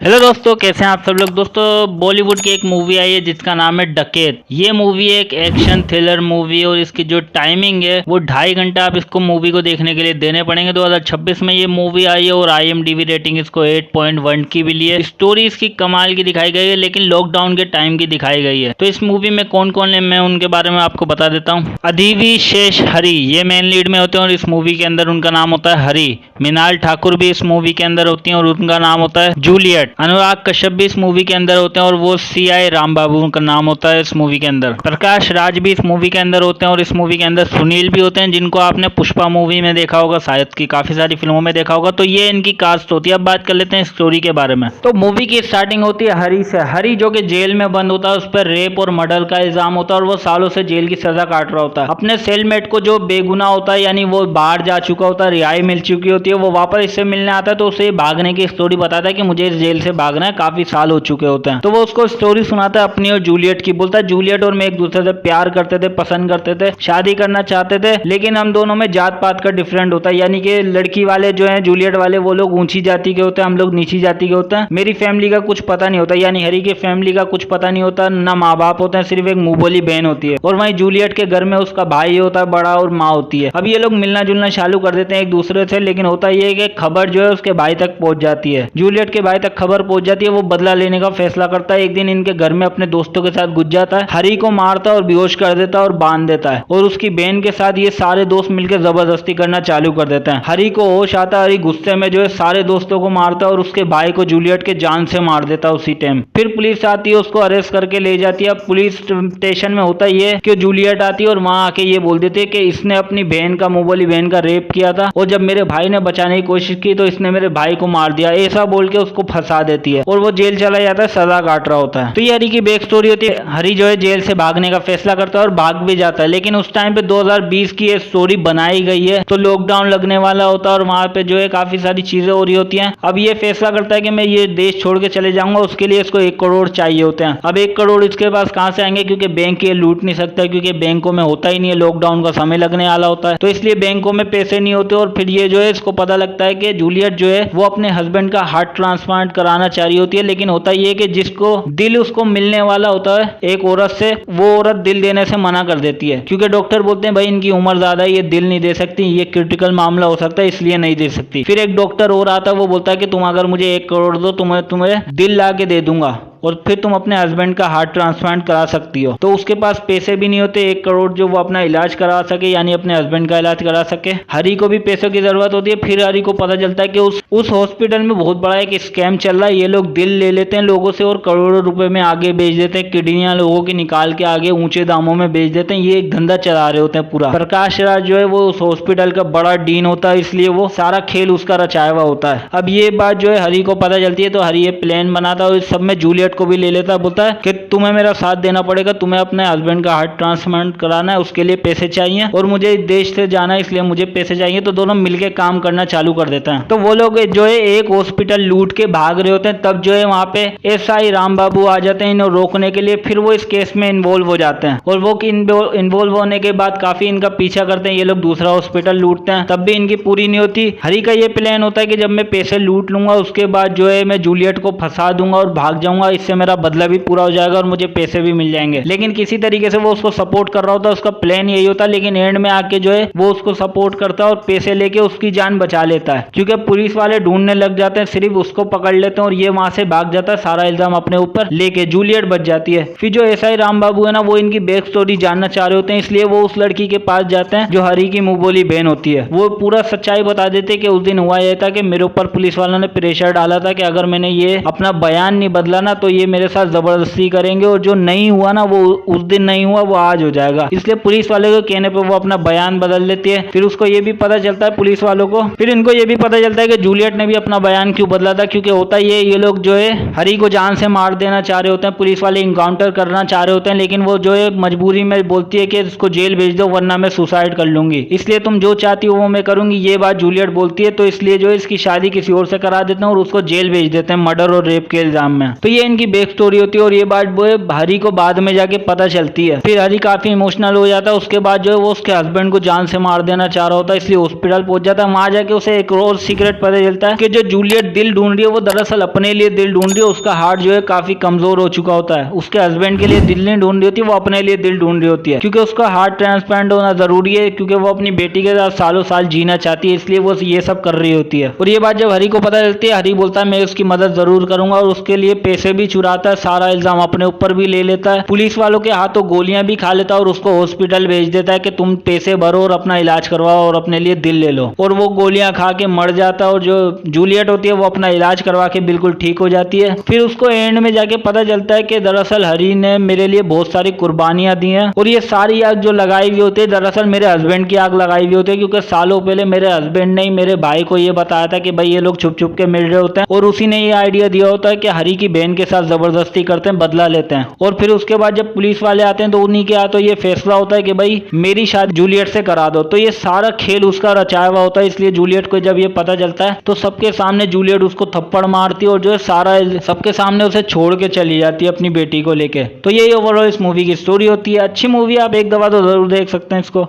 Hello दोस्तों, कैसे हैं आप सब लोग। दोस्तों, बॉलीवुड की एक मूवी आई है जिसका नाम है डकैत। ये मूवी एक एक्शन थ्रिलर मूवी है और इसकी जो टाइमिंग है वो 2.5 घंटा आप इसको मूवी को देखने के लिए देने पड़ेंगे। 2026 में ये मूवी आई है और IMDb रेटिंग इसको 8.1 की भी ली है। स्टोरी इसकी कमाल की दिखाई गई है, लेकिन लॉकडाउन के टाइम की दिखाई गई है। तो इस मूवी में कौन कौन है मैं उनके बारे में आपको बता देता हूँ। अदिति शेष हरी ये मेन लीड में होते हैं और इस मूवी के अंदर उनका नाम होता है हरी। मृणाल ठाकुर भी इस मूवी के अंदर होती हैं और उनका नाम होता है जूलियट। अनुराग कश्यप भी इस मूवी के अंदर होते हैं और वो CI रामबाबू उनका नाम होता है इस मूवी के अंदर। प्रकाश राज भी इस मूवी के अंदर होते हैं और इस मूवी के अंदर सुनील भी होते हैं, जिनको आपने पुष्पा मूवी में देखा होगा, शायद की काफी सारी फिल्मों में देखा होगा। तो ये इनकी कास्ट होती है। अब बात कर लेते हैं स्टोरी के बारे में। तो मूवी की स्टार्टिंग होती है हरी से। हरी जो कि जेल में बंद होता है, उस पर रेप और मर्डर का इल्जाम होता है और वो सालों से जेल की सजा काट रहा होता है। अपने सेलमेट को जो बेगुनाह होता है, यानी वो बाहर जा चुका होता है, रिहाई मिल चुकी होती है, वो वापस इससे मिलने आता है। तो उसे भागने की स्टोरी बताता है कि मुझे इस जेल से भागना है, काफी साल हो चुके होते हैं। तो वो उसको स्टोरी सुनाता है अपनी और जूलियट की। बोलता है जूलियट और मैं एक दूसरे से प्यार करते थे, पसंद करते थे, शादी करना चाहते थे, लेकिन हम दोनों में जात पात का डिफरेंट होता है। यानी कि लड़की वाले जो है जूलियट वाले, वो लोग ऊंची जाति के होते हैं, हम लोग नीची जाति के होते हैं। मेरी फैमिली का कुछ पता नहीं होता, यानी हरी के फैमिली का कुछ पता नहीं होता, ना माँ बाप होते हैं, सिर्फ एक मुंह बोली बहन होती है। और वहीं जूलियट के घर में उसका भाई होता है बड़ा और माँ होती है। अब ये लोग मिलना जुलना चालू कर देते हैं एक दूसरे से, लेकिन होता ये है कि खबर जो है उसके भाई तक पहुंच जाती है। जूलियट के भाई तक खबर पहुंच जाती है। वो बदला लेने का फैसला करता है। एक दिन इनके घर में अपने दोस्तों के साथ घुस जाता है, हरी को मारता है और बेहोश कर देता है और बांध देता है। और उसकी बहन के साथ ये सारे दोस्त मिलकर जबरदस्ती करना चालू कर देते हैं। हरी को होश आता है, हरी गुस्से में जो है सारे दोस्तों को मारता है और उसके भाई को जूलियट के जान से मार देता है उसी टाइम। फिर पुलिस आती है, उसको अरेस्ट करके ले जाती है। अब पुलिस स्टेशन में होता ये कि जूलियट आती है और वहां आके ये बोल देती है कि इसने अपनी बहन का, मुंह बोली बहन का रेप किया था और जब मेरे भाई ने बचाने की कोशिश की तो इसने मेरे भाई को मार दिया, ऐसा बोल के उसको फंसा देती है और वो जेल चला जाता है, सजा काट रहा होता है। तो ये हरी की बैक स्टोरी होती है। हरी जो है जेल से भागने का फैसला करता है और भाग भी जाता है, लेकिन उस टाइम पे 2020 की ये स्टोरी बनाई गई है, तो लॉकडाउन लगने वाला होता है और वहां पे जो है काफी सारी चीजें हो रही होती हैं। अब ये फैसला करता है कि मैं ये देश छोड़ के चले जाऊंगा, उसके लिए इसको 1 करोड़ चाहिए होते हैं। अब 1 करोड़ इसके पास कहां से आएंगे, क्योंकि बैंक ये लूट नहीं सकता, क्योंकि बैंकों में होता ही नहीं है, लॉकडाउन का समय लगने वाला होता है, तो इसलिए बैंकों में पैसे नहीं होते। और फिर ये जो है इसको पता लगता है कि जूलियट जो है वो अपने हस्बैंड का हार्ट ट्रांसप्लांट कराना चाह रही होती है, लेकिन होता ये कि जिसको दिल उसको मिलने वाला होता है एक औरत से, वो औरत दिल देने से मना कर देती है, क्योंकि डॉक्टर बोलते हैं भाई इनकी उम्र ज्यादा है, ये दिल नहीं दे सकती, ये क्रिटिकल मामला हो सकता है, इसलिए नहीं दे सकती। फिर एक डॉक्टर और आता है, वो बोलता है कि तुम अगर मुझे 1 करोड़ दो, तुम्हें दिल ला के दे दूंगा और फिर तुम अपने हस्बैंड का हार्ट ट्रांसप्लांट करा सकती हो। तो उसके पास पैसे भी नहीं होते 1 करोड़ जो वो अपना इलाज करा सके, यानी अपने हस्बैंड का इलाज करा सके। हरी को भी पैसों की जरूरत होती है। फिर हरी को पता चलता है कि उस हॉस्पिटल में बहुत बड़ा एक स्कैम चल रहा है। ये लोग दिल ले लेते हैं लोगों से और करोड़ों रुपए में आगे बेच देते हैं, किडनियां लोगों की निकाल के आगे ऊंचे दामों में बेच देते हैं। ये एक धंधा चला रहे होते हैं पूरा। प्रकाश राज जो है वो उस हॉस्पिटल का बड़ा डीन होता है, इसलिए वो सारा खेल उसका रचाया हुआ होता है। अब ये बात जो है हरी को पता चलती है, तो हरी ये प्लान बनाता है और इस सब में जूलियट को भी ले लेता है। बोलता है कि तुम्हें मेरा साथ देना पड़ेगा, तुम्हें अपने हस्बैंड का हार्ट ट्रांसप्लांट कराना है, उसके लिए पैसे चाहिए और मुझे इस देश से जाना है, इसलिए मुझे पैसे चाहिए। तो दोनों मिलके काम करना चालू कर देते हैं। तो वो लोग जो है एक हॉस्पिटल लूट के भाग रहे होते हैं, तब जो है वहां पे SI रामबाबू आ जाते हैं इन्हें रोकने के लिए। फिर वो इस केस में इन्वॉल्व हो जाते हैं और वो इन्वॉल्व होने के बाद काफी इनका पीछा करते हैं। ये लोग दूसरा हॉस्पिटल लूटते हैं, तब भी इनकी पूरी नहीं होती। हरी का ये प्लान होता है कि जब मैं पैसे लूट लूंगा उसके बाद जो है मैं जूलियट को फंसा दूंगा और भाग जाऊंगा, इससे मेरा बदला भी पूरा हो जाएगा और मुझे पैसे भी मिल जाएंगे। लेकिन किसी तरीके से वो उसको सपोर्ट कर रहा होता है, उसका प्लान यही होता है। लेकिन एंड में आके जो है वो उसको सपोर्ट करता है और पैसे लेके उसकी जान बचा लेता है, क्योंकि पुलिस वाले ढूंढने लग जाते हैं, सिर्फ उसको पकड़ लेते हैं और ये वहां से भाग जाता है, सारा इल्जाम अपने ऊपर लेके। जूलियट बच जाती है। फिर जो SI रामबाबू है ना, वो इनकी बैक स्टोरी जानना चाह रहे होते हैं, इसलिए वो उस लड़की के पास जाते हैं जो हरी की मुंह बोली बहन होती है। वो पूरा सच्चाई बता देते हैं कि उस दिन हुआ यह था कि मेरे ऊपर पुलिस वालों ने प्रेशर डाला था कि अगर मैंने ये अपना बयान नहीं बदला ना तो ये मेरे साथ जबरदस्ती करेंगे, और जो नहीं हुआ ना वो उस दिन नहीं हुआ, वो आज हो जाएगा। इसलिए पुलिस वाले को कहने पे वो अपना बयान बदल लेती है। फिर उसको ये भी पता चलता है पुलिस वालों को, फिर इनको ये भी पता चलता है कि जूलियट ने भी अपना बयान क्यों बदला था, क्योंकि होता ये लोग जो है हरी को जान से मार देना चाह रहे होते हैं, पुलिस वाले इनकाउंटर करना चाह रहे होते हैं, लेकिन वो जो है मजबूरी में बोलती है कि इसको जेल भेज दो वरना मैं सुसाइड कर लूंगी, इसलिए तुम जो चाहती हो वो मैं करूंगी। ये बात जूलियट बोलती है, तो इसलिए जो है इसकी शादी किसी और से करा देते हैं और उसको जेल भेज देते हैं मर्डर और रेप के इल्जाम में। तो ये इनकी बैक स्टोरी होती है और ये बात वो हरी को बाद में जाके पता चलती है। फिर हरी काफी इमोशनल हो जाता है। उसके बाद जो है वो उसके हस्बैंड को जान से मार देना चाह रहा होता है, इसलिए हॉस्पिटल पहुंच जाता है। वहां जाके उसे एक और सीक्रेट पता चलता है कि जो जूलियट दिल ढूंढ रही है वो दरअसल अपने लिए दिल ढूंढ रही है। उसका हार्ट जो है काफी कमजोर हो चुका होता है। उसके हस्बैंड के लिए दिल नहीं ढूंढ रही होती, वो अपने लिए दिल ढूंढ रही होती है, क्योंकि उसका हार्ट ट्रांसप्लांट होना जरूरी है, क्योंकि वो अपनी बेटी के साथ सालों साल जीना चाहती है, इसलिए वो ये सब कर रही होती है। और ये बात जब हरी को पता चलती है, हरी बोलता है मैं उसकी मदद जरूर करूंगा और उसके लिए पैसे भी चुराता है, सारा इल्जाम अपने ऊपर भी ले लेता है, पुलिस वालों के हाथों गोलियां भी खा लेता है और उसको हॉस्पिटल भेज देता है कि तुम पैसे भरो और अपना इलाज करवाओ और अपने लिए दिल ले लो। और वो गोलियां खा के मर जाता है और जो जूलियट होती है वो अपना इलाज करवा के बिल्कुल ठीक हो जाती है। फिर उसको एंड में जाके पता चलता है कि दरअसल हरी ने मेरे लिए बहुत सारी कुर्बानियां दी हैं और ये सारी आग जो लगाई हुई होती है दरअसल मेरे हस्बैंड की आग लगाई हुई होती है, क्योंकि सालों पहले मेरे हस्बैंड ने मेरे भाई को ये बताया था कि भाई ये लोग छुप छुप के मिल रहे होते हैं और उसी ने ये आइडिया दिया होता है कि हरी की बहन के साथ जबरदस्ती करते हैं, बदला लेते हैं। और फिर उसके बाद जब पुलिस वाले आते हैं तो उन्हीं के हाथों ये फैसला होता है कि भाई मेरी शादी जूलियट से करा दो। तो ये सारा खेल उसका रचाया हुआ होता है, इसलिए जूलियट को जब ये पता चलता है तो सबके सामने जूलियट उसको थप्पड़ मारती है और जो है सारा सबके सामने उसे छोड़ के चली जाती है अपनी बेटी को लेके। तो यही ओवरऑल इस मूवी की स्टोरी होती है। अच्छी मूवी, आप एक दफा तो जरूर देख सकते हैं इसको।